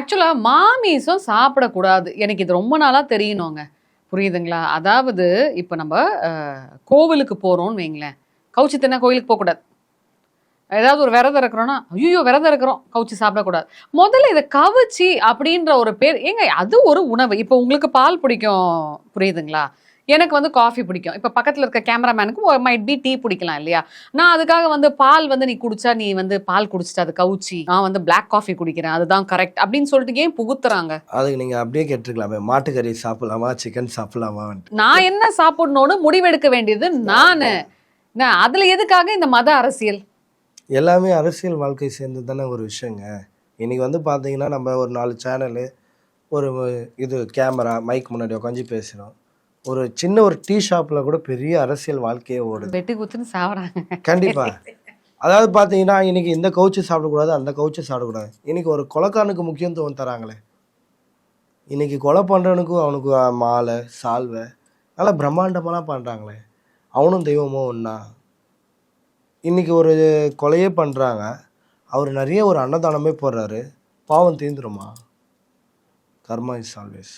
ஆக்சுவலா மாமிஸும் சாப்பிடக்கூடாது. எனக்கு இது ரொம்ப நாளா தெரியணுங்க. புரியுதுங்களா? அதாவது இப்ப நம்ம அ கோவிலுக்கு போறோம்னு வைங்களேன். கவுச்சி தின்னா கோயிலுக்கு போக்கூடாது. ஏதாவது ஒரு விரதம் இருக்கிறோம்னா, "ஐய்யய்யோ! விரதம் இருக்கிறோம். கவுச்சி சாப்பிடக்கூடாது." முதல்ல இத கவுச்சி அப்படின்ற ஒரு பேர் ஏங்க அது ஒரு உணவு. இப்ப உங்களுக்கு பால் பிடிக்கும் புரியுதுங்களா? எனக்கு வந்து காஃபி பிடிக்கும். இப்ப பக்கத்துல இருக்க கேமராமேனுக்கு மைட் பி டீ பிடிக்கலாம் இல்லையா? நான் அதுக்காக வந்து பால் வந்து நீ குடிச்சா, நீ வந்து பால் குடிச்சிட்ட அது கவுச்சி. நான் வந்து பிளாக் காஃபி குடிக்கிறேன். அதுதான் கரெக்ட் அப்படின்னு சொல்லிட்டு ஏன் புகுத்துறாங்க? அதுக்கு நீங்க அப்படியே கேட்டுருக்கலாமே, மாட்டுக்கறி சாப்பிடலாமா? சிக்கன் சாப்பிடலாமான்ட்டு. நான் என்ன சாப்பிடணும்னு முடிவெடுக்க வேண்டியது நானு. அதுல எதுக்காக இந்த மத அரசியல்? எல்லாமே அரசியல் வாழ்க்கை சேர்ந்து தானே ஒரு விஷயங்க. இன்னைக்கு வந்து பார்த்தீங்கன்னா, நம்ம ஒரு 4 சேனலு, ஒரு இது கேமரா, மைக் முன்னாடி உட்காந்து பேசுறோம். ஒரு சின்ன ஒரு டீ ஷாப்ல கூட பெரிய அரசியல் வாழ்க்கையே ஓடுது. வெட்டு குத்துன்னு சாவறாங்க. கண்டிப்பா. அதாவது பார்த்தீங்கன்னா, இன்னைக்கு இந்த கவுச்சி சாப்பிடக்கூடாது, அந்த கவுச்சி சாப்பிடக்கூடாது. இன்னைக்கு ஒரு கொலைக்காரனுக்கு முக்கியத்துவம் தராங்களே. இன்னைக்கு கொலை பண்றவனுக்கும் அவனுக்கு மாலை, சால்வை நல்லா பிரம்மாண்டமாலாம் பண்றாங்களே. அவனும் தெய்வமும் ஒண்ணா? இன்னைக்கு ஒரு கொலையே பண்றாங்க. அவரு நெறைய ஒரு அன்னதானமே போடுறாரு. பாவம் தீர்ந்துருமா? கர்மா இஸ் ஆல்வேஸ்.